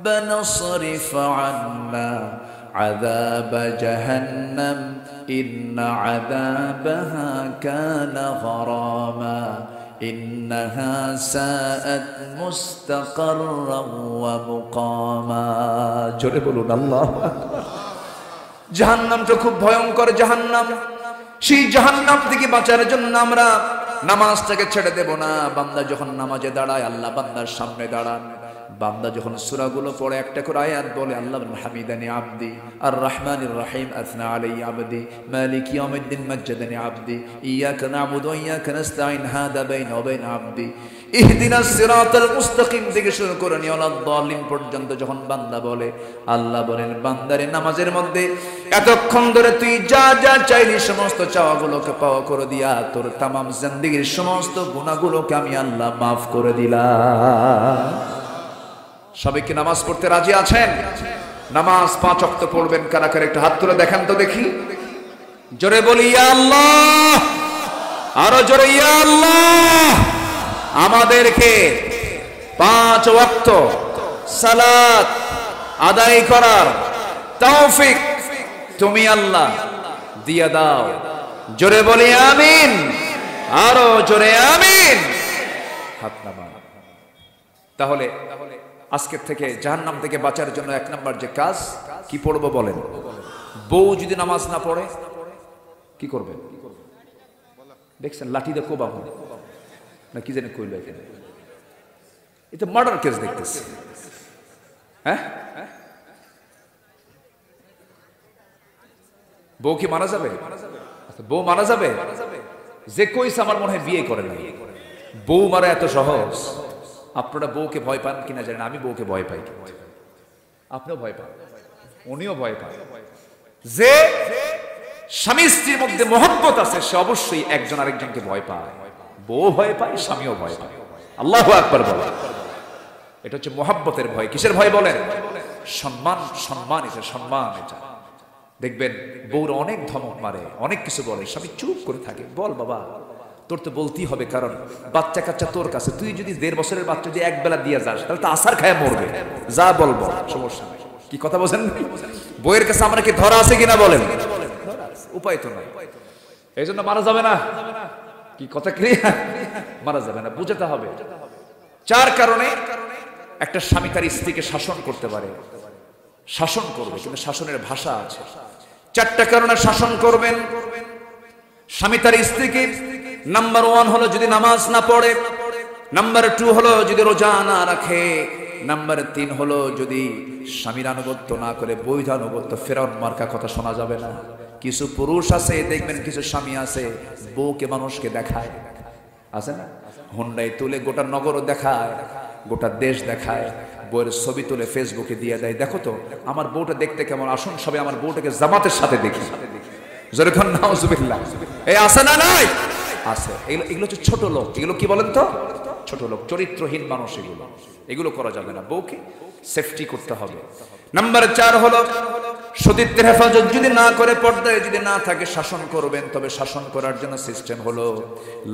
ربنا اصرف عنا عذاب جهنم إن عذابها كان غراما إنها ساءت مستقرا ومقاما জোরে বলুন আল্লাহু আকবার। জাহান্নামটা খুব ভয়ঙ্কর জাহান্নাম। সেই জাহান্নাম থেকে বাঁচার জন্য আমরা নামাজটাকে ছেড়ে দেব না। বান্দা যখন নামাজে দাঁড়ায় আল্লাহ বান্দার সামনে দাঁড়ান। বান্দা যখন সূরাগুলো পড়ে একটা করে আয়াত বলে আল্লাহ হামিদানি আবদি আর রহমানির রহিম আথনা আলাইহি আবদি মালিক ইয়াউমিদ্দিন মাজ্জাদানি আবদি ইয়াকা না'বুদু ওয়া ইয়াকা নাস্তাঈন হাদা বাইনা ওয়া বাইনা আবদি ইহদিনাস সিরাতাল মুস্তাকিম থেকে শুরু করে নিয়ালাদ দালিন পর্যন্ত যখন বান্দা বলে আল্লাহ বলেন বান্দারে নামাজের মধ্যে এতক্ষণ ধরে তুই যা যা চাইলি সমস্ত চাওয়াগুলোকে পাওয়া করে দিয়া তোর तमाम জিন্দেগীর সমস্ত গুনাহগুলোকে আমি আল্লাহ maaf করে দিলাম। সবাই কি নামাজ পড়তে রাজি আছেন? নামাজ 5 ওয়াক্ত পড়বেন কারা কারা একটু হাত তুলে দেখান তো দেখি। জোরে বলি ইয়া আল্লাহ, আরো জোরে ইয়া আল্লাহ। আমাদেরকে 5 ওয়াক্ত সালাত আদায় করার তৌফিক তুমি আল্লাহ দিয়ে দাও। জোরে বলি আমিন, আরো জোরে আমিন। হাত নামান। তাহলে আজকে থেকে জাহান্নাম থেকে বাঁচার জন্য 1 নাম্বার যে কাজ কি পড়বো বলেন? বউ যদি নামাজ না পড়ে কি করবেন? দেখছেন লাঠি দিয়ে কোবা হয় না কি জানি কইলো এখানে, এটা মার্ডার কেস দেখতেছি। হ্যাঁ, বউ কি মারা যাবে? বউ মারা যাবে? যে কইছে আমার মনে হয় বিয়ে করে নাই। বউ মারা এত সহজ? আপনারা বউকে ভয় পান কিনা জানেন, আমি বউকে ভয় পাই। আপনিও ভয় পান, উনিও ভয় পান। যে স্বামী স্ত্রীর মধ্যে মহব্বত আছে সে অবশ্যই একজন আরেকজনকে ভয় পায়। বউ ভয় পায়, স্বামীও ভয় পায়। আল্লাহু আকবার বলে। এটা হচ্ছে মহব্বতের ভয়। কিসের ভয় বলেন? সম্মান, সম্মান, এটা সম্মান। এটা দেখবেন বউরা অনেক ধমক মারে, অনেক কিছু বলে, স্বামী চুপ করে থাকে। বল বাবা, তোর তো বলতেই হবে, কারণ বাচ্চা কাচ্চা তোর কাছে, তুই যদি 1.5 বছরের বাচ্চা যদি একবেলা দিয়ে যাস তাহলে তো আসার খায় মরবে। যা বলবো সমস্যা নেই। কি কথা বলেন? বইয়ের কাছে আমরা কি ধরা আছে কিনা বলেন? উপায় তো নাই, এই জন্য মারা যাবে না। কি কথা ক্লিয়ার? মারা যাবে না, বুঝাতে হবে। 4 কারণে একটা স্বামী তার স্ত্রীকে শাসন করতে পারে, শাসন করবে, কিন্তু শাসনের ভাষা আছে। 4টা কারণে শাসন করবেন স্বামী তার স্ত্রীকে। নাম্বার 1 হলো যদি নামাজ না পড়ে, নাম্বার 2 হলো যদি রোজা না রাখে, নাম্বার 3 হলো যদি স্বামীর আনুগত্য না করে বৈধ আনুগত্য। ফেরাউন মার্কা কথা শোনা যাবে না। কিছু পুরুষ আছে দেখবেন, কিছু স্বামী আছে বউকে মানুষকে দেখায়, আছে না? হুন্ডাই তুলে গোটা নগর দেখায়, গোটা দেশ দেখায়, বউয়ের ছবি তুলে ফেসবুকে দিয়ে দেয়, দেখো তো আমার বউটা দেখতে কেমন, আসুন সবাই আমার বউটাকে জামাতের সাথে দেখি। যেরকম নাউজুবিল্লাহ, এই আছে না নাই? আছে। এগুলো হচ্ছে ছোট লোক। এগুলো কি বলেন তো? ছোট লোক, চরিত্রহীন মানুষ। এগুলো করা যাবে না। বউকে সেফটি করতে হবে। নাম্বার 4 হলো সতীত্বের হেফাজত যদি না করে, পর্দায় যদি না থাকে, শাসন করবেন। তবে শাসন করার জন্য সিস্টেম হলো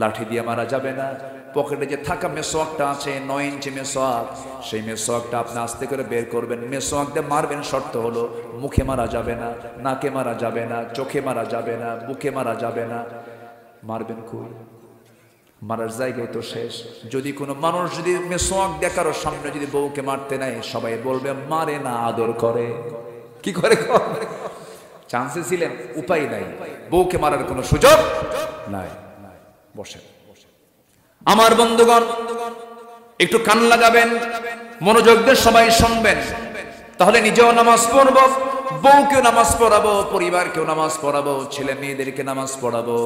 লাঠি দিয়ে মারা যাবে না। পকেটে যে থাকা মেসোয়াকটা আছে, 9 ইঞ্চি মেসোয়াক, সেই মেসোয়াকটা আপনি আস্তে করে বের করবেন, মেসোয়াক দিয়ে মারবেন। শর্ত হলো মুখে মারা যাবে না, নাকে মারা যাবে না, চোখে মারা যাবে না, বুকে মারা যাবে না। মারবেন কই? মারার জায়গায় তো শেষ। যদি কোনো মানুষ যদি মেসোয়াক দিয়ে কারো সামনে যদি বউকে মারতে নেয়, সবাই বলবে মারে না, আদর করে। কি করে? চান্সে ছিলেন, উপায় নাই, বউকে মারার কোনো সুযোগ নাই। বসেন। আমার বন্ধুগণ, একটু কান লাগাবেন, মনোযোগ দিয়ে সবাই শুনবেন। তাহলে নিজেও নামাজ পড়বো, বউকেও নামাজ পড়াবো, পরিবারকেও নামাজ পড়াবো, ছেলে মেয়েদেরকে নামাজ পড়াবো।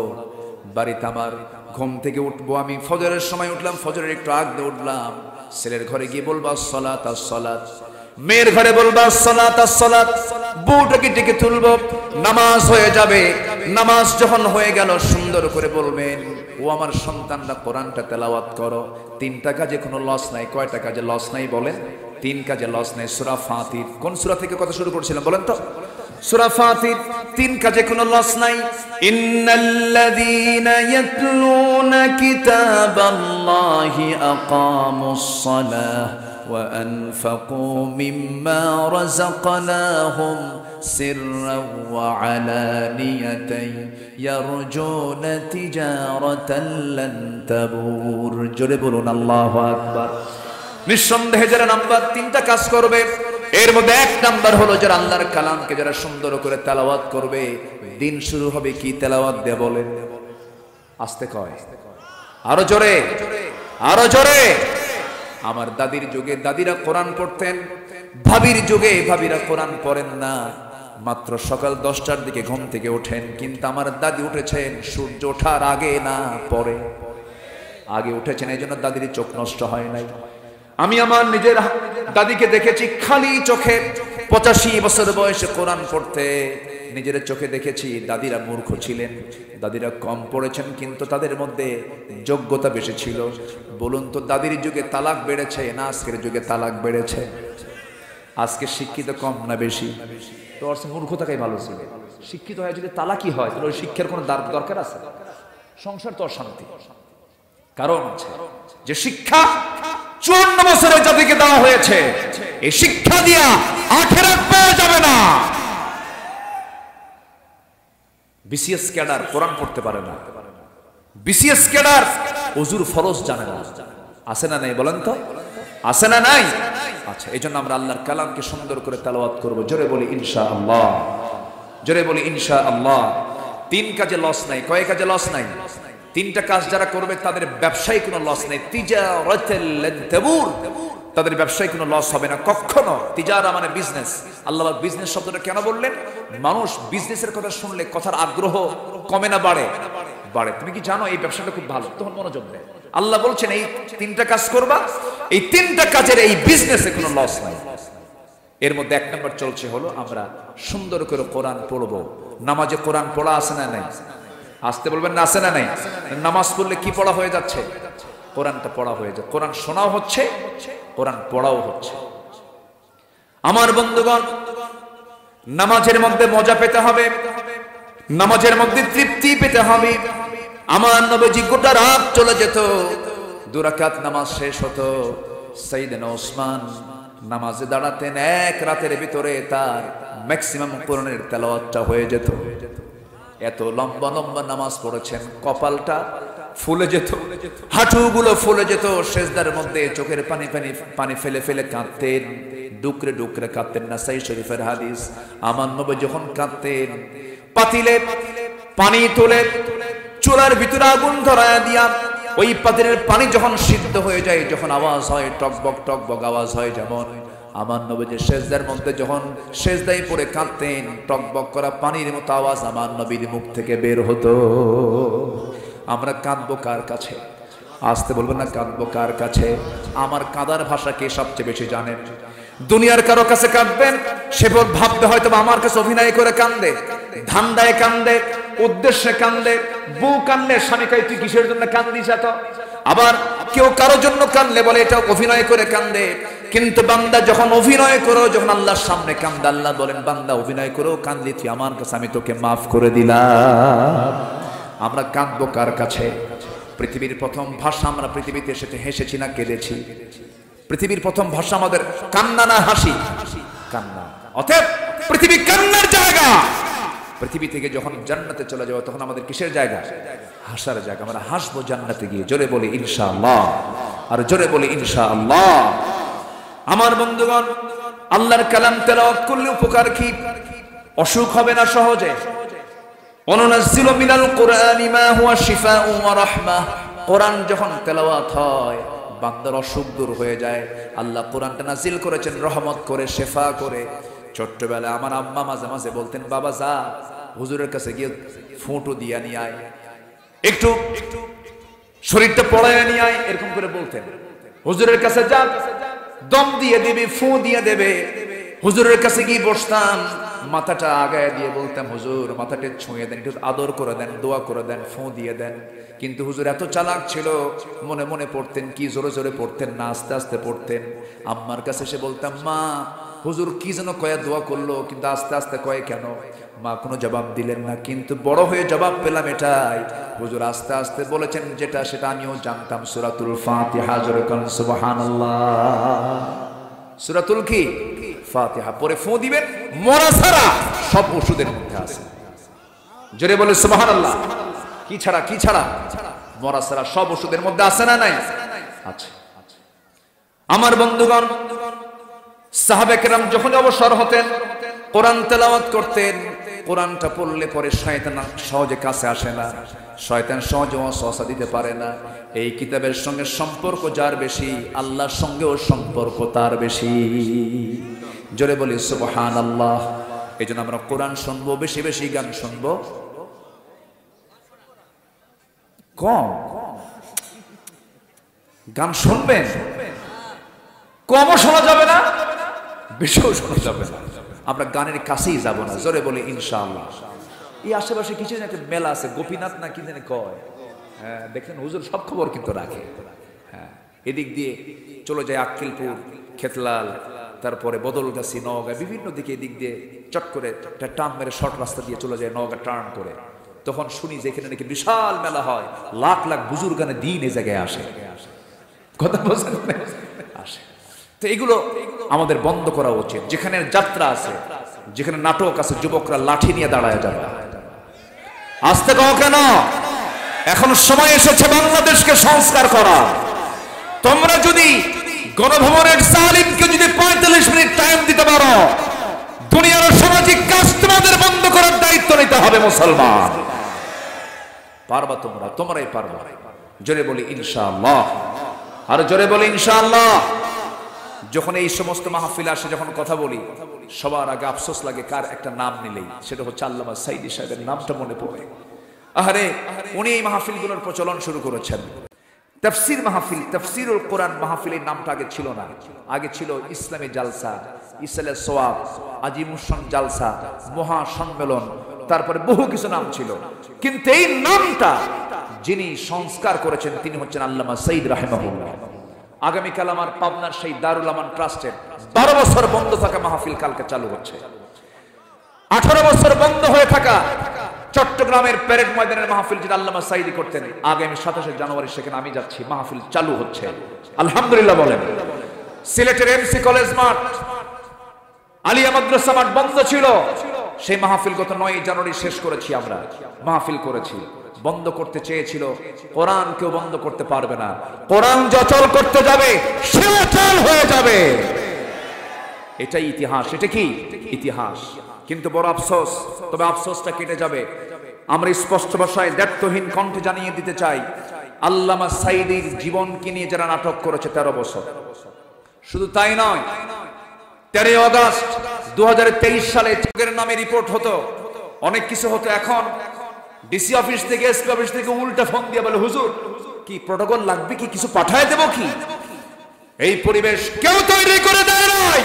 বাড়িতে আমার ঘুম থেকে উঠবো, আমি ফজরের সময় উঠলাম, ফজরের একটু আগ দিয়ে উঠলাম, ছেলের ঘরে গিয়ে বলবা সালাত আস-সালাত, মেয়ের ঘরে বলবা সালাত আস-সালাত। বউটাকে ডেকে তুলবো, নামাজ হয়ে যাবে। নামাজ যখন হয়ে গেল সুন্দর করে বলবেন, ও আমার সন্তানরা কোরআনটা তেলাওয়াত করো। 3টা কাজে কোনো লস নাই। কয়টা কাজে লস নাই বলেন? 3 কাজে লস নাই। সূরা ফাতির, কোন সূরা থেকে কথা শুরু করছিলাম বলেন তো? সূরা ফাতির। 3 কাজে কোনো লস নাই। ইন্নাল্লাযীনা ইয়াতলুনা কিতাবাল্লাহি আকামুস সালাহ وأنفقوا مما رزقناهم سرا وعلانية يرجون تجارة لن تبور জোরে বলুন আল্লাহু আকবার। নিঃসন্দেহে যারা নাম্বার 3টা কাজ করবে, এর মধ্যে 1 নাম্বার হলো যারা আল্লাহর কালামকে যারা সুন্দর করে তেলাওয়াত করবে, দিন শুরু হবে কি তেলাওয়াত দিয়ে বলেন? আস্তে কয়, আরো জোরে, আরো জোরে। আমার দাদির যুগে দাদিরা কোরআন পড়তেন, ভাবির যুগে ভাবিরা কোরআন পড়েন না। মাত্র সকাল 10টার দিকে ঘুম থেকে ওঠেন, কিন্তু আমার দাদি উঠেছেন সূর্য ওঠার আগে না পরে, আগে উঠেছেন, এই জন্য দাদির চোখ নষ্ট হয় নাই। আমি আমার নিজের দাদিকে দেখেছি খালি চোখে 85 বছর বয়সে কোরআন পড়তে, নিজের চোখে দেখেছি। দাদিরা মূর্খ ছিলেন, দাদিরা কম পড়েছেন, কিন্তু তাদের মধ্যে যোগ্যতা বেশি ছিল। বলুন তো, দাদির যুগে তালাক বেড়েছে না আজকের যুগে তালাক বেড়েছে? আজকে শিক্ষিত কম না বেশি? তো অর্থ মূর্খ থাকাই ভালো ছিল। শিক্ষিত হয় যদি তালাকই হয়, তাহলে ওই শিক্ষার কোনো দরকার আছে? সংসার তো অশান্তি। কারণ যে শিক্ষা 54 বছরে জাতিকে দেওয়া হয়েছে, এই শিক্ষা দিয়া আখিরাত পাওয়া যাবে না। বিসিএস ক্যাডার কোরআন পড়তে পারে না, বিসিএস ক্যাডার ওযুর ফরজ জানে না। আছে না নাই বলেন তো? আছে না নাই? আচ্ছা, এই জন্য আমরা আল্লাহর কালামকে সুন্দর করে তেলাওয়াত করব। জোরে বলি ইনশাআল্লাহ, জোরে বলি ইনশাআল্লাহ। 3 কাজে লস নাই। কয় কাজে লস নাই? 3টা কাজ যারা করবে তাদের ব্যবসায় কোনো লস নেই। তিজারাতুল লান তাবুর, তাদের ব্যবসায় কোনো লস হবে না কখনো। তিজারা মানে বিজনেস। আল্লাহ বিজনেস শব্দটা কেন বললেন? মানুষ বিজনেসের কথা শুনলে কথার আগ্রহ কমে না বাড়ে? বাড়ে। তুমি কি জানো এই ব্যবসাটা খুব ভালো? তখন মনোযোগ দেয়। আল্লাহ বলছেন এই 3টা কাজ করবা, এই 3টা কাজের এই বিজনেসে কোনো লস নাই। এর মধ্যে 1 নম্বর চলছে হলো আমরা সুন্দর করে কোরআন পড়বো। নামাজে কোরআন পড়া আছে না নাই? আসতে বলবেন না, আছে না নাই? নামাজ পড়লে কি পড়া হয়ে যাচ্ছে? কোরআনটা পড়া হয়ে যাচ্ছে। কোরআন শোনাও হচ্ছে, কোরআন পড়াও হচ্ছে। আমার বন্ধুগণ, নামাজের মধ্যে মজা পেতে হবে, নামাজের মধ্যে তৃপ্তি পেতে হবে। আমার নবীজি গোটা রাত চলে যেত, 2 রাকাত নামাজ শেষ হতো, সাইয়েদনা ওসমান নামাজে দাঁড়াতেন, 1 রাতের ভিতরে তার ম্যাক্সিমাম কোরআনের তেলাওয়াতটা হয়ে যেত। এত লম্বা লম্বা নামাজ পড়েছেন, কপালটা ফুলে যেত, হাঁটুগুলো ফুলে যেত, সেজদার মধ্যে চোখের পানি পানি পানি ফেলে ফেলে কাঁদতেন, ডুকরে ডুকরে কাঁদতেন। নাসাই শরীফের হাদিস, আমার নবী যখন কাঁদতেন, পাতিলে পানি তুলে চুলার ভিতরে আগুন ধরায় দিয়া ওই পাতিলের পানি যখন সিদ্ধ হয়ে যায়, যখন আওয়াজ হয় টকবক টকবক আওয়াজ হয়, যেমন আমার নবীজি সেজদার মধ্যে যখন সেজদায় পড়ে কাঁদতেন, টকবক করা পানির মতো আওয়াজ আমার নবীর মুখ থেকে বের হতো। আমরা কাঁদবো কার কাছে? আসতে বলবেন না, কাঁদবো কার কাছে? আমার কাঁদার ভাষা কে সবচেয়ে বেশি জানেন? দুনিয়ার কারো কাছে কাঁদবেন, সে ভাববে হয়তো আমার কাছে অভিনয় করে কান্দে, ধান্দায় কান্দে, উদ্দেশ্যে কান্দে, বউ কান্দলে স্বামী কয় তুই কিসের জন্য কান্দিস এত? আবার কেউ কারো জন্য কান্দলে বলে এটা অভিনয় করে কান্দে। কিন্তু বান্দা যখন অভিনয় করো, যখন আল্লাহর সামনে কান্দে, আল্লাহ বলেন বান্দা অভিনয় করো কান্দলি তুই আমার কাছে, আমি তোকে মাফ করে দিলাম। আমরা কাঁদবো কার কাছে? পৃথিবীর প্রথম ভাষা আমরা পৃথিবীতে এসে হেসেছি না কেঁদেছি? পৃথিবীর প্রথম ভাষা আমাদের কান্না না হাসি? কান্না। অতএব পৃথিবী কান্নার জায়গা। পৃথিবী থেকে যখন জান্নাতে চলে যাবো তখন আমাদের কিসের জায়গা? হাসার জায়গা। আমরা হাসবো জান্নাতে গিয়ে। জোরে বলি ইনশাআল্লাহ, আর জোরে বলি ইনশাআল্লাহ। আমার বন্ধুগণ, আল্লাহর কালাম তেলাওয়াত করলে উপকার কি? অসুখ হবে না সহজে। অনুনাজ্জিলু মিনাল কুরআনি মা হুয়া শিফাউন ওয়া রাহমাহ। কোরআন যখন তেলাওয়াত হয় বান্দার অসুখ দূর হয়ে যায়। আল্লাহ কোরআনটা নাজিল করেছেন রহমত করে, শেফা করে। ছোট্টবেলায় আমার আম্মা মাঝে মাঝে বলতেন, বাবা যা হুজুরের কাছে গিয়ে ফুঁটো দিয়া নিয়ে আয়, একটু শরীরটা পড়ায় নিয়ে আয়, এরকম করে বলতেন। হুজুরের কাছে যা, দম দিয়ে দিবি, ফু দিয়ে দেবে। হুজুরের কাছে গিয়ে বসতাম, মাথাটা আগায় দিয়ে বলতাম হুজুর মাথাটা ছুঁয়ে দেন, একটু আদর করে দেন, দোয়া করে দেন, ফু দিয়ে দেন। কিন্তু হুজুর এত চালাক ছিল, মনে মনে পড়তেন, কি জোরে জোরে পড়তেন না, আস্তে আস্তে পড়তেন। আম্মার কাছে এসে বলতাম, মা হুজুর কি যেন কয়ে দোয়া করলো, কিন্তু আস্তে আস্তে কয়ে কেন? মা কোনো জবাব দিলেন না, কিন্তু বড় হয়ে জবাব পেলাম এটাই, হুজুর আস্তে আস্তে বলেছেন যেটা সেটা আমিও জানতাম, সূরাতুল ফাতিহা। জোরে কোন সুবহানাল্লাহ। সূরাতুল কি ফাতিহা পরে ফু দিবেন, মরা ছাড়া সব ওষুধের মধ্যে আছে। জোরে বলে সুবহানাল্লাহ। কি ছাড়া? কি ছাড়া? মরা ছাড়া সব ওষুধের মধ্যে আছে না নাই? আছে। আমার বন্ধুগণ, সাহাবে কেরাম যখন অবসর হতেন কোরআন তেলাওয়াত করতেন। কোরআনটা পড়লে পরে শয়তান সহজে কাছে আসে না, শয়তান সহজে ওয়াসওয়াসা দিতে পারে না। এই কিতাবের সঙ্গে সম্পর্ক যার বেশি, আল্লাহর সঙ্গেও সম্পর্ক তার বেশি। জোরে বলি সুবহানাল্লাহ। এই জন্য আমরা কোরআন শুনবো, বেশি বেশি গান শুনবো। কম গান শুনবেন, কমও শোনা যাবে না, বেশিও শোনা যাবে না। আমরা গানের কাছেই যাব না। জোরে বলি ইনশাআল্লাহ। এই আশেপাশে কিছু একটা মেলা আছে, গোপীনাথ না কি জানি কয়, হ্যাঁ দেখেন হুজুর সব খবর কিন্তু রাখে। হ্যাঁ, এদিক দিয়ে চলে যায় আক্কেলপুর, খেতলাল, তারপরে বদলগাছি, নওগাঁ, বিভিন্ন দিকে এদিক দিয়ে চট করে একটা টান মেরে শর্ট রাস্তা দিয়ে চলে যায় নওগাঁ টার্ন করে। তখন শুনি যে এখানে নাকি বিশাল মেলা হয়, লাখ লাখ বুজুর্গানে দিন এ জায়গায় আসে। কথা বলছেন? আসে। তো এগুলো আমাদের বন্ধ করা উচিত। যেখানে যাত্রা আছে, যেখানে নাটক আছে, যুবকরা লাঠি নিয়ে দাঁড়ায় যাবে। আসতে কও কেন? এখন সময় এসেছে বাংলাদেশকে সংস্কার করা। তোমরা যদি গণভবনের জালিমকে যদি 45 মিনিট টাইম দিতে পারো, দুনিয়ার সামাজিক কাজ তোমাদের বন্ধ করার দায়িত্ব নিতে হবে মুসলমান। পারবা তোমরা, তোমরাই পারবা। জোরে বলি ইনশাআল্লাহ। আর জোরে বলি ইনশাআল্লাহ। যখন এই সমস্ত মাহফিল আসে, যখন কথা বলি, সবার আগে আফসোস লাগে কার একটা নাম নিলেই, সেটা হচ্ছে আল্লামা সাইদি সাহেবের নামটা মনে পড়ে। আহারে, উনি এই মাহফিলগুলোর প্রচলন শুরু করেছেন। তাফসীর মাহফিল, তাফসীরুল কোরআন মাহফিলের নামটা আগে ছিল না। আগে ছিল ইসলামী জালসা, ইসলামে সোয়াব, আজিমুসান জালসা, মহা সম্মেলন, তারপরে বহু কিছু নাম ছিল। কিন্তু এই নামটা যিনি সংস্কার করেছেন তিনি হচ্ছেন আল্লামা সাইদ রাহিমাহুল্লাহ। আগামীকাল আমার পাবনার সেই দারুল আমান ট্রাস্টের 12 বছর বন্ধ থাকা মাহফিল কালকে চালু হচ্ছে। 18 বছর বন্ধ হয়ে থাকা চট্টগ্রামের প্যারেড ময়দানের মাহফিল যেটা আল্লামা সাইদি করতেন, আগামী 27 জানুয়ারি সেখানে আমি যাচ্ছি, মাহফিল চালু হচ্ছে আলহামদুলিল্লাহ বলেন। সিলেটের এমসি কলেজ মাঠ, আলিয়া মাদ্রাসা মাঠ বন্ধ ছিল, সেই মাহফিল গত 9 জানুয়ারি শেষ করেছি। আমরা মাহফিল করেছি। বন্ধ করতে চেয়েছিল, কোরআন কেউ বন্ধ করতে পারবে না। কোরআন যচল করতে যাবে সে অচল হয়ে যাবে, এটাই ইতিহাস। এটা কি ইতিহাস? কিন্তু বড় আফসোস, তবে আফসোসটা কেটে যাবে। আমরা স্পষ্ট ভাষায় দ্ব্যর্থহীন কণ্ঠে জানিয়ে দিতে চাই, আল্লামা সাইদির জীবনকে নিয়ে যারা নাটক করেছে 13 বছর, শুধু তাই নয়, 13 আগস্ট 2023 সালে চোখের নামে রিপোর্ট হতো, অনেক কিছু হতো। এখন ডিসি অফিস থেকে, এসপি অফিস থেকে উল্টা ফোন দিয়ে বলে, হুজুর কি প্রটোকল লাগবে, কি কিছু পাঠায় দেব কি? এই পরিবেশ কেউ তৈরি করে দেয় নাই।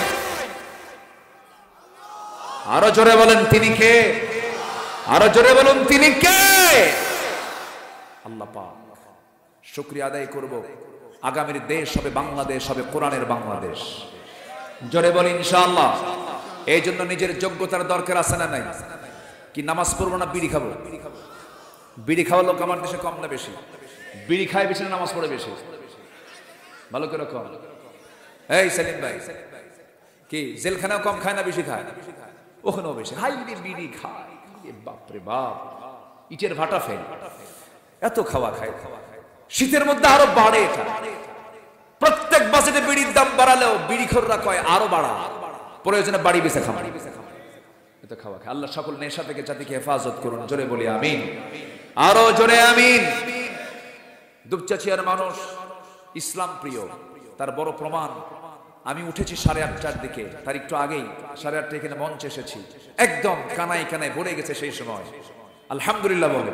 আরো জোরে বলেন তিনি কে? আরো জোরে বলুন তিনি কে? আল্লাহ পাক। শুকরিয়া আদায় করব, আগামীর দেশ হবে বাংলাদেশ, হবে কোরআনের বাংলাদেশ। জোরে বলি ইনশাআল্লাহ। এই জন্য নিজের যোগ্যতার দরকার আছে না নাই? কি নামাজ পড়বো না বিড়ি খাবো? বিড়ি খাওয়ার লোক আমার দেশে কম না বেশি? বিড়ি খায় বেশি না নামাজ পড়ে বেশি? ভালো করে কম। এই সেলিম ভাই, কি জেলখানাও কম খায় না বেশি খায়? ওখানেও বেশি। হাই রে বিড়ি খায়, বাপরে বাপ, ইটের ভাটা ফেল, এত খাওয়া খায়। শীতের মধ্যে আরো বাড়ে এটা। প্রত্যেক বাজেটে বিড়ির দাম বাড়ালেও বিড়িখোররা কয় আরো বাড়া, প্রয়োজনে বাড়ি বেঁচে খাওয়া, এত খাওয়া খায়। আল্লাহ সকল নেশা থেকে জাতিকে হেফাজত করুন। জোরে বলি আমিন। আরো জোরে আমিন। দুপচাচিয়ার মানুষ ইসলাম প্রিয়, তার বড় প্রমাণ, আমি উঠেছি 8:30টার দিকে, তার একটু আগেই 8:30 এখানে মঞ্চে এসেছি, একদম কানায় কানায় ভরে গেছে সেই সময়। আলহামদুলিল্লাহ বলে,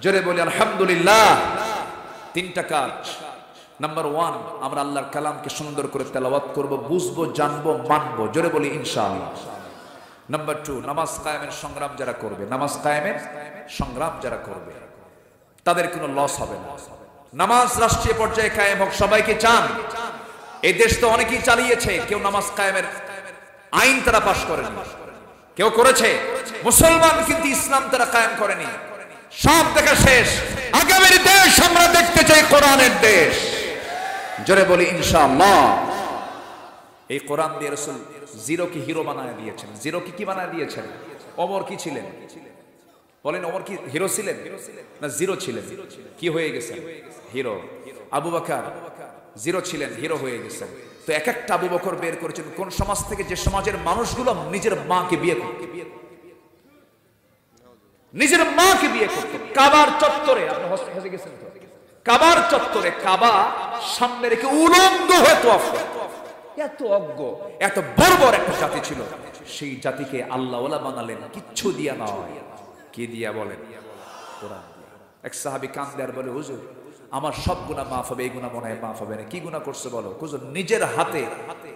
জোরে বলি আলহামদুলিল্লাহ। 3টা কাজ। নাম্বার 1, আমরা আল্লাহর কালামকে সুন্দর করে তেলাওয়াত করব, বুঝবো, জানবো, মানবো। জোরে বলি ইনশাআল্লাহ। নাম্বার 2, নামাজ কায়েমের সংগ্রাম যারা করবে, নামাজ কায়েমের সংগ্রাম যারা করবে, তাদের কোনো লস হবে না। নামাজ রাষ্ট্রীয় পর্যায়ে কায়েম হোক, সবাইকে চান। এই দেশ তো অনেকেই চালিয়েছে, কেউ নামাজ কায়েমের আইন তারা পাশ করেনি। কেউ করেছে, মুসলমান কিন্তু ইসলাম তারা কায়েম করেনি। সব দেখা শেষ। আগামীর দেশ আমরা দেখতে চাই কোরআনের দেশ। জোরে বলি ইনশাআল্লাহ। এই কোরআন দিয়ে রাসূল জিরোকে হিরো বানায় দিয়েছেন। জিরোকে কি বানায় দিয়েছেন? ওমর কি ছিলেন বলেন? ওমর কি হিরো ছিলেন না জিরো ছিলেন? কি হয়ে গেছেন? হিরো। আবু বকর জিরো ছিলেন, হিরো হয়ে গেছেন। তো এক একটা আবু বকর বের করেছেন কোন সমাজ থেকে? যে সমাজের মানুষগুলো নিজের মাকে বিয়ে করত, নিজের মাকে বিয়ে করত। কাবার চত্বরে, আপনি হজে গেছেন তো, কাবার চত্বরে কাবা সামনে রেখে উলঙ্গ হয়ে তওয়াফ করত। এত অজ্ঞ, এত বর্বর একটা জাতি ছিল। সেই জাতিকে আল্লাহ ওয়ালা বানালেন কিচ্ছু দিয়া নয়। কি দিয়া বলেন? কোরআন দিয়া। এক সাহাবী কান্দে আর বলে, হুজুর আমার সব গুনাহ মাফ হবে, এই গুনাহ মনে হয় মাফ হবে না। কি গুনাহ করছে বলো? হুজুর নিজের হাতে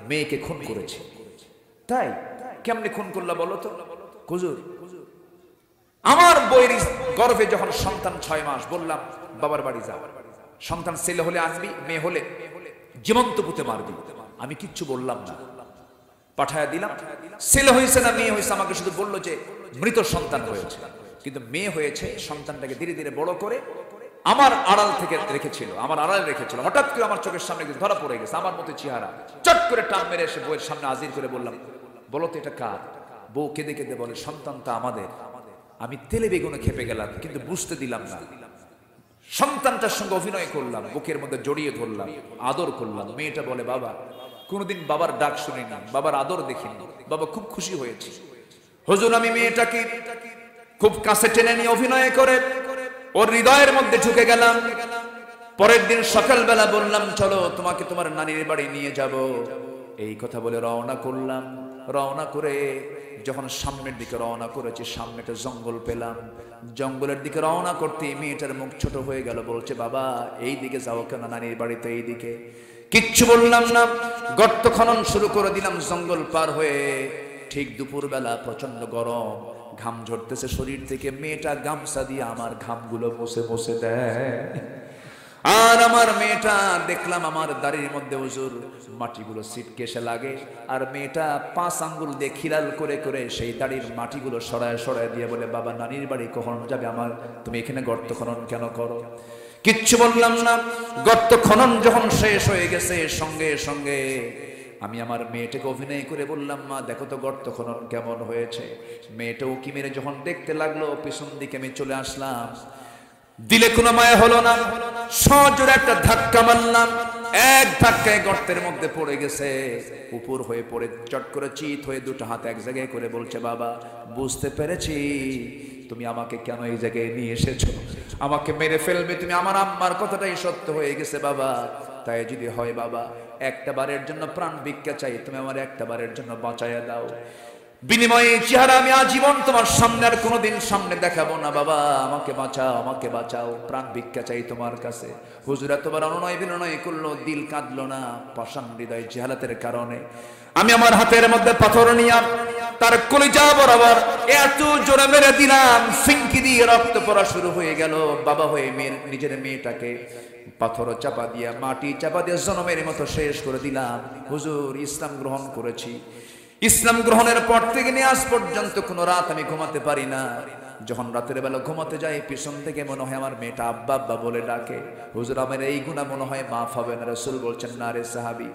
মেয়েকে খুন করেছে। তাই? কেমনে খুন করলা বলো তো? হুজুর আমার বইয়ের গর্ভে যখন সন্তান 6 মাস, বললাম বাবার বাড়ি যাও, সন্তান ছেলে হলে আনবি, মেয়ে হলে জীবন্ত পুঁতে মারবি। আমি কিচ্ছু বললাম না, পাঠায়া দিলাম। ছেলে হয়েছে না মেয়ে হয়েছে আমাকে শুধু বললো যে মৃত সন্তান হয়েছে, কিন্তু মেয়ে হয়েছে। সন্তানটাকে ধীরে ধীরে বড় করে আমার আড়াল থেকে রেখেছিল, আমার আড়ালে রেখেছিল। হঠাৎ করে আমার চোখের সামনে ধরা পড়ে গেছে, আমার মতো চেহারা। চট করে টান মেরে এসে বউয়ের সামনে হাজির করে বললাম, বলো তো এটা কার? বউ কেঁদে কেঁদে বলে, সন্তানটা আমাদের। আমি তেলে বেগুনে খেপে গেলাম, কিন্তু বুঝতে দিলাম না। সন্তানটার সঙ্গে অভিনয় করলাম, বুকের মধ্যে জড়িয়ে ধরলাম, আদর করলাম। মেয়েটা বলে, বাবা কোনোদিন বাবার ডাক শুনিনি, বাবার আদর দেখিনি, বাবা খুব খুশি হয়েছে। হুজুর আমি মেয়েটাকে খুব কাছে টেনে নিয়ে অভিনয় করে ওর হৃদয়ের মধ্যে ঢুকে গেলাম। পরের দিন সকালবেলা বললাম, চলো তোমাকে তোমার নানির বাড়ি নিয়ে যাব। এই কথা বলে রওনা করলাম। রওনা করে যখন সামনের দিকে রওনা করেছি, সামনে একটা জঙ্গল পেলাম। জঙ্গলের দিকে রওনা করতে মেয়েটার মুখ ছোট হয়ে গেল। বলছে, বাবা এই দিকে যাও কেন? নানির বাড়িতে এই দিকে। কিচ্ছু বললাম না, গর্ত খনন শুরু করে দিলাম জঙ্গল পার হয়ে। ঠিক দুপুরবেলা প্রচন্ড গরম, ঘাম ঝরতেছে শরীর থেকে। মেয়েটা গামছা দিয়ে আমার ঘামগুলো মুছে মুছে দেয়। আর আমার মেয়েটা দেখলাম আমার দাড়ির মধ্যে হুজুর মাটিগুলো ছিটকে এসে লাগে। আর মেয়েটা 5 আঙ্গুল দিয়ে খিলাল করে করে সেই দাড়ির মাটিগুলো সরায় সরায় দিয়ে বলে, বাবা নানির বাড়ি কখন যাবে আমার? তুমি এখানে গর্ত খনন কেন করো? কিচ্ছু বললাম না। গর্ত খনন যখন শেষ হয়ে গেছে, সঙ্গে সঙ্গে আমি আমার মেয়েটাকে অভিনয় করে বললাম, মা দেখো তো গর্ত খনন কেমন হয়েছে। মেয়েটাও কি মেরে যখন দেখতে লাগলো, পিছন দিকে আমি চলে আসলাম। দিলে কোনো মায়া হলো না, সজোরে একটা ধাক্কা মারলাম। এক ধাক্কায় গর্তের মধ্যে পড়ে গেছে। উপর হয়ে পড়ে চট করে চিত হয়ে দুটো হাত এক জায়গায় করে বলছে, বাবা বুঝতে পেরেছি তুমি আমাকে কেন এই জায়গায় নিয়ে এসেছো। আমাকে মেরে ফেলবে তুমি। আমার আম্মার কথাটাই সত্য হয়ে গেছে বাবা। তাই যদি হয় বাবা, একটা বারের জন্য প্রাণ ভিক্ষা চাই, তুমি আমার একটা বারের জন্য বাঁচাইয়া দাও। বিনিময়ে চেহারা আমি আজীবন তোমার সামনে আর কোনোদিন সামনে দেখাবো না। বাবা আমাকে বাঁচাও, আমাকে বাঁচাও, প্রাণ ভিক্ষা চাই তোমার কাছে। হুজুর এতবার অনুনয় বিনয় করলো, দিল কাঁদলো না। পাষাণ হৃদয় জেহালাতের কারণে আমি আমার হাতের মধ্যে পাথর নিয়ে তার কলিজা বরাবর এত জোরে মেরে দিলাম, ফিঙ্কি দিয়ে রক্ত পড়া শুরু হয়ে গেল। বাবা হয়ে নিজের মেয়েটাকে পাথর চাপা দিয়া, মাটি চাপা দিয়ে জনমের মতো শেষ করে দিলাম। হুজুর ইসলাম গ্রহণ করেছি। ইসলাম গ্রহণের পর থেকে নিয়ে আজ পর্যন্ত কোনো রাত আমি ঘুমাতে পারি না। যখন রাতের বেলা ঘুমাতে যাই, পিছন থেকে মনে হয় আমার মেয়েটা আব্বা আব্বা বলে ডাকে। হুজুর আমার এই গুনাহ মনে হয় মাফ হবে না। রাসূল বলছেন, না রে সাহাবী,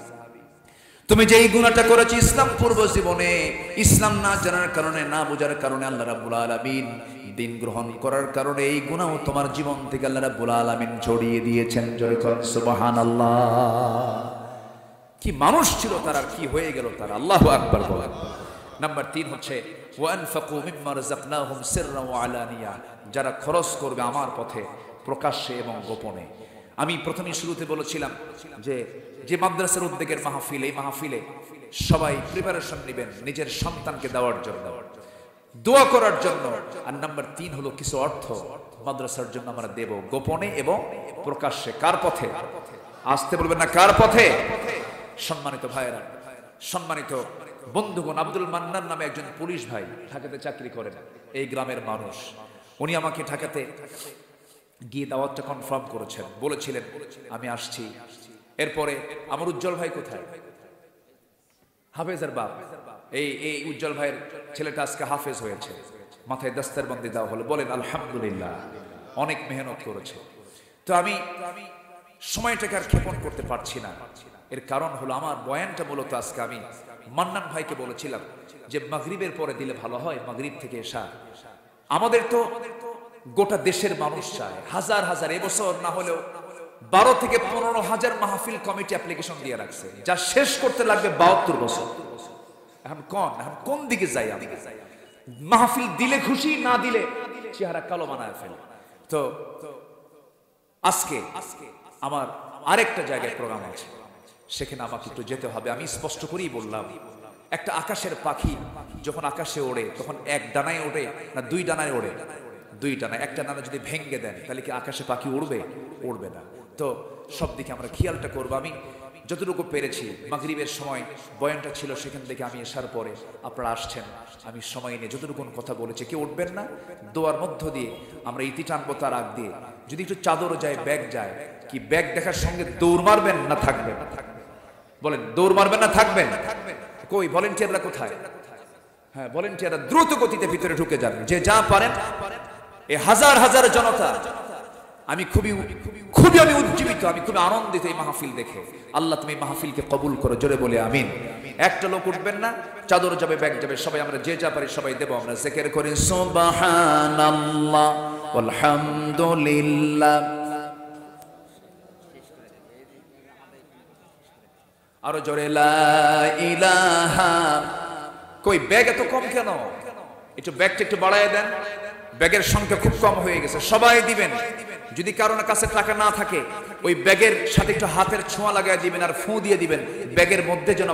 তুমি যে এই গুনাহটা করেছো ইসলাম পূর্ব জীবনে, ইসলাম না জানার কারণে, না বোঝার কারণে আল্লাহ রাব্বুল আলামিন দিন গ্রহণ করার কারণে এই গুনাহ তোমার জীবন থেকে আল্লাহ রাব্বুল আলামিন ছড়িয়ে দিয়েছেন। জয় কর সুবহানাল্লাহ। কি মানুষ ছিল তারা, কি হয়ে গেল তারা, আল্লাহু আকবার বলেন। নাম্বার 3 হচ্ছে ওয়ানফাকু মিম্মা রাযাকনাহুম সিররান ওয়া আলানিয়া, যারা খরচ করবে আমার পথে প্রকাশ্যে এবং গোপনে। আমি প্রথমেই শুরুতে বলেছিলাম যে যে মাদ্রাসার উদ্যোগের মাহফিল, এই মাহফিলে সবাই প্রিপারেশন নেবেন নিজের সন্তানকে দেওয়ার জন্য, দোয়া করার জন্য। আর নাম্বার 3 হলো কিছু অর্থ মাদ্রাসার জন্য আমরা দেব, গোপনে এবং প্রকাশ্যে। কার পথে? আসতে বলবেন না, কার পথে? সম্মানিত ভাইয়েরা, সম্মানিত বন্ধুগণ, আব্দুল মান্নান নামে একজন পুলিশ ভাই ঢাকাতে চাকরি করেন, এই গ্রামের মানুষ। উনি আমাকে ঢাকাতে গিয়ে দাওয়াতটা কনফার্ম করেছেন, বলেছিলেন আমি আসছি। এরপরে আমার উজ্জ্বল ভাই কোথায়? হাফেজের বাপ, এই উজ্জ্বল ভাইয়ের ছেলেটা আজকে হাফেজ হয়েছে, মাথায় দস্তারবন্দি দেওয়া হলো, বলেন আলহামদুলিল্লাহ, অনেক মেহনত করেছে। তো আমি সময়টাকে আর ক্ষেপণ করতে পারছি না। এর কারণ হলো আমার বয়ানটা মূলত আজকে আমি মান্নান ভাইকে বলেছিলাম যে মাগরিবের পরে দিলে ভালো হয়, মাগরিব থেকে এশা। আমাদের তো গোটা দেশের মানুষ চায়, হাজার হাজার, এবছর না হলেও 12 থেকে 15,000 মাহফিল কমিটি অ্যাপ্লিকেশন দিয়ে রাখছে, যা শেষ করতে লাগবে 72 বছর। এখন কোন দিকে যাই আমি? মাহফিল দিলে খুশি, না দিলে চেহারা কালো বানায় ফেলে। তো আজকে আমার আরেকটা জায়গায় প্রোগ্রাম আছে, সেখানে আমাকে একটু যেতে হবে। আমি স্পষ্ট করেই বললাম, একটা আকাশের পাখি যখন আকাশে ওড়ে তখন এক ডানায় ওড়ে না 2 ডানায় ওড়ে? 2 ডানায়। একটা ডানা যদি ভেঙে দেন তাহলে কি আকাশে পাখি উড়বে? উড়বে না। তো সব দিকে আমরা খেয়ালটা করবো। আমি যতটুকু পেরেছি, মাগরিবের সময় বয়ানটা ছিল, সেখান থেকে আমি আসার পরে আপনারা আসছেন, আমি সময় নিয়ে যতটুকু কথা বলেছি, কেউ উঠবেন না, দোয়ার মধ্য দিয়ে আমরা ইতি টানবো। তার আগ দিয়ে যদি একটু চাদর যায়, ব্যাগ যায়, কি ব্যাগ দেখার সঙ্গে দৌড় মারবেন না থাকবেন? বলেন, দৌড় মারবেন না থাকবেন? কই ভলেন্টিয়াররা কোথায়? হ্যাঁ, ভলেন্টিয়াররা দ্রুত গতিতে ভিতরে ঢুকে যান, যে যা পারেন। এই হাজার হাজার জনতা, আমি খুবই উজ্জীবিত, আমি খুবই আনন্দিত এই মাহফিল দেখে। আল্লাহ তুমি মাহফিলকে কবুল করো, জোরে বলে আমিন। একটা লোক উঠবেন না, চাদর যাবে, ব্যাগ যাবে, সবাই আমরা যে যা পারি সবাই দেবো। আমরা জিকির করি সুবহানাল্লাহ আলহামদুলিল্লাহ, আরো জোরে লা ইলাহা। কই ব্যাগ এত কম কেন? একটু ব্যাগটা একটু বাড়ায় দেন, ব্যাগের সংখ্যা খুব কম হয়ে গেছে। সবাই দিবেন। যদি কারোর কাছে টাকা না থাকে, ওই ব্যাগের সাথে একটু হাতের ছোঁয়া লাগায় দিবেন আর ফু দিয়ে দিবেন, ব্যাগের মধ্যে যেন